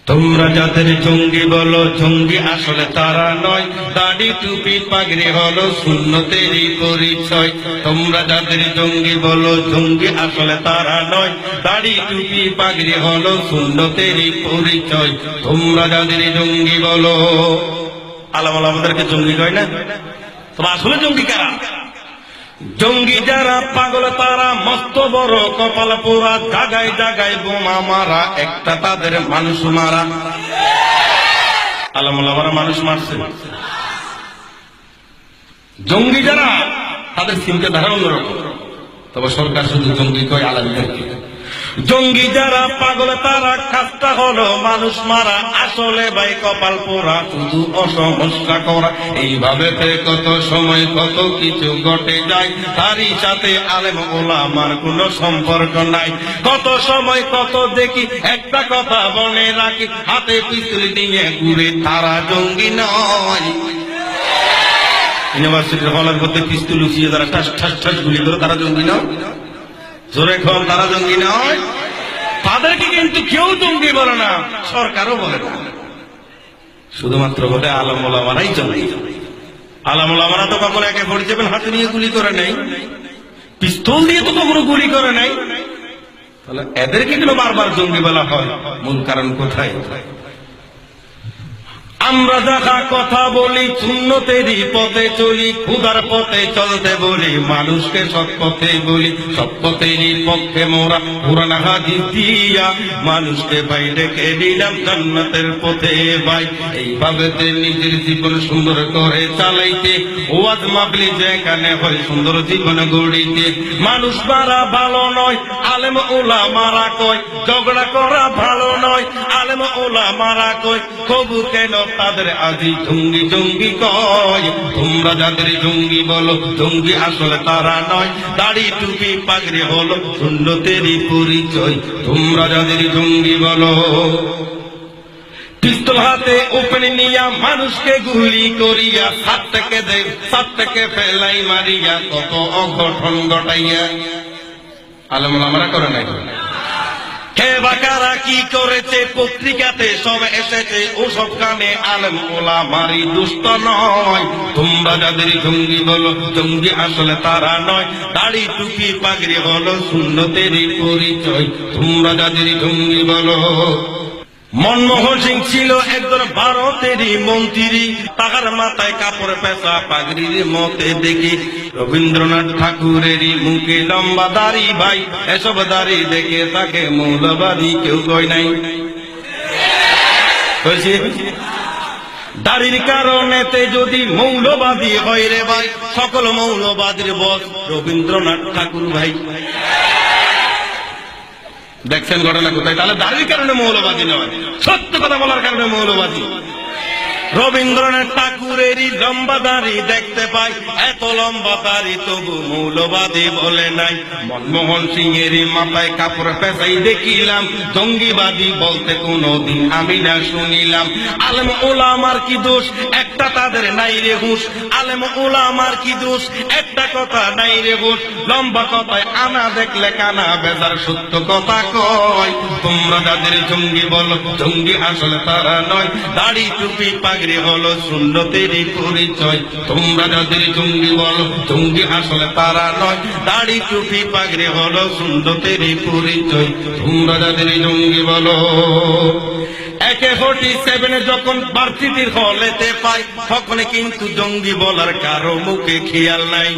তোমরা যাদের জঙ্গি বলো, জঙ্গি আসলে তারা নয়, দাড়ি টুপি পাগড়ি হলো সুন্নতেরই পরিচয়। তোমরা যাদের জঙ্গি বলো, জঙ্গি আসলে তারা নয়, দাড়ি টুপি পাগড়ি হলো সুন্নতেরই পরিচয়। তোমরা যাদের জঙ্গি বলো, আল্লাহ আমাদেরকে জঙ্গি কয় না, তোমরা আসলে জঙ্গি কারা? জঙ্গি যারা পাগল তারা মস্ত বড় কপাল পোড়া, জাগায় জাগায় বোমা মারা, একটা তাদের মানুষ মারা। আলমুল্লাহরা মানুষ মারছে। জঙ্গি যারা তাদের চিন্তাধারা অন্যরকম, তবে সরকার শুধু জঙ্গি কয় আলামীদেরকে। জঙ্গি যারা পাগল তারা কাজটা হলো মানুষ মারা, আসলে ভাই কপাল পোড়া, শুধু অসমস্যা করা। এইভাবে কত সময় কত কিছু ঘটে যায়, তারই সাথে আলেম ওলামার কোনো সম্পর্ক নাই। কত সময় কত দেখি, একটা কথা বলে রাখি, হাতে পিস্তল নিয়ে ঘুরে, তারা জঙ্গি নয়। ইউনিভার্সিটির হলের মধ্যে পিস্তল লুচিয়ে তারা ঠাস ঠাস ঠাস গুলি করে, তারা জঙ্গি নয়। জোরে কম, তারা জঙ্গি নয়। তাদেরকে কিন্তু কেউ জঙ্গি বলে না, সরকারও বলে না, শুধুমাত্র বলে আলেম ওলামারাই জঙ্গি। আলেম ওলামারা তো কখনো একে ভরে যাবেন হাতে নিয়ে গুলি করে নাই, পিস্তল দিয়ে তো কখনো গুলি করে নাই। তাহলে এদেরকে কেন বারবার জঙ্গি বলা হয়? মূল কারণ কোথায়? আমরা দেখা কথা বলি, সুন্নতেরই পথে চলি, খুদার পথে চলতে বলি, মানুষকে সৎ পথে বলি, সৎ পথেরই পক্ষে মোরা পুরান হাদিস দিয়া মানুষকে ভাই ডেকে দিলাম জান্নাতের পথে ভাই। এইভাবে নিজের জীবন সুন্দর করে চালাইতে, ওয়াজ মাহফিল যেখানে হয় সুন্দর জীবন গড়িতে। মানুষ মারা ভালো নয়, আলেম ওলামারা কয়, ঝগড়া করা ভালো নয়, আলেম ওলামারা কয়, কবু কেন তাদের আজি জঙ্গি জঙ্গি কয়। তোমরা যাদের জঙ্গি বলো, জঙ্গি আসলে তারা নয়, দাড়ি টুপি পাগড়ি হলো সুন্নতেরই পরিচয়। তোমরা যাদের জঙ্গি বলো, পিস্তল হাতে ওপেন নিয়া মানুষকে গুলি করিয়া, সাত থেকে ফেলাই মারিয়া, কত অঘটন ঘটাইয়া। আলেম ওলামারা করে নাই? কে বাকারা কি করেছে পত্রিকাতে সব এসেছে, ওসব কানে আলেম ওলামারই দুষ্ট নয়। তোমরা যাদের জঙ্গি বলো, জঙ্গি আসলে তারা নয়, দাড়ি টুপি পাগড়ি হলো সুন্নতেরই পরিচয়। তোমরা যাদের জঙ্গি বলো। মনমোহন সিং ছিল একজন ভারতেরই মন্ত্রী, তাহার মাথায় কাপড় পেঁচা পাগড়ির মতে দেখি। রবীন্দ্রনাথ ঠাকুরেরই মুখে লম্বা দাড়ি ভাই, এসব দাড়ি দেখে তাকে মৌলবাদী কেউ কয় নাই। দাড়ির কারণেতে যদি মৌলবাদী হয় রে ভাই, সকল মৌলবাদীর বস রবীন্দ্রনাথ ঠাকুর ভাই। দেখছেন ঘটনা কোথায়? তাহলে দাড়ির কারণে মৌলবাদী নয়, সত্য কথা বলার কারণে মৌলবাদী। রবীন্দ্রনাথ ঠাকুরেরই লম্বা দাড়ি দেখতে পাই, এত লম্বা দাড়ি তবু মৌলবাদী বলে নাই। মনমোহন সিং এরই মাথায় কাপড় পেঁচাই দেখিলাম, জঙ্গিবাদী বলতে কোনদিন আমি না শুনিলাম। আলেম ওলামার কি দোষ, একটা তাদের নাই রে হুঁশ। আলেম ওলামার কি দোষ, একটা কথা নাই রে হুঁশ। লম্বা কথায় আনা দেখলে কানা বেজার, সত্য কথা কয়। তোমরা যাদের জঙ্গি বলো, জঙ্গি আসলে তারা নয়, দাড়ি টুপি পাগড়ি হলো সুন্নতেরই পরিচয়। তোমরা যাদের জঙ্গি বলো, জঙ্গি আসলে তারা নয়, দাড়ি টুপি পাগড়ি হলো সুন্নতেরই পরিচয়। তোমরা যাদের জঙ্গি বলো। AK-47 যখন ভার্সিটির হলেতে পাই, তখন কিন্তু জঙ্গি বলার কারো মুখে খেয়াল নাই।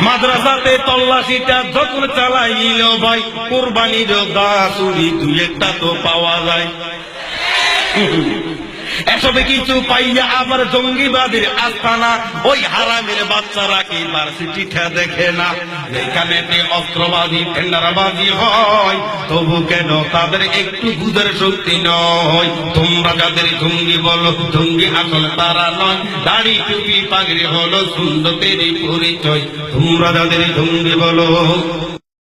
মাদ্রাসাতে তল্লাশিটা যখন চালাইল ভাই, কোরবানির গা চুরি দুই একটা তো পাওয়া যায়। এসবে কিছু পাইয়া আবার জঙ্গিবাদীর আস্তানা, ওই হারামের বাচ্চারা কি ভার্সিটিটা দেখে না? যেখানে অস্ত্রবাদী টেন্ডারবাদী হয়, তবু কেন তাদের একটু বুঝের শক্তি নয়? তোমরা যাদের জঙ্গি বলো, জঙ্গি আসলে তারা নয়, দাড়ি টুপি পাগড়ি হলো সুন্নতেরই পরিচয়। তোমরা যাদের জঙ্গি বলো।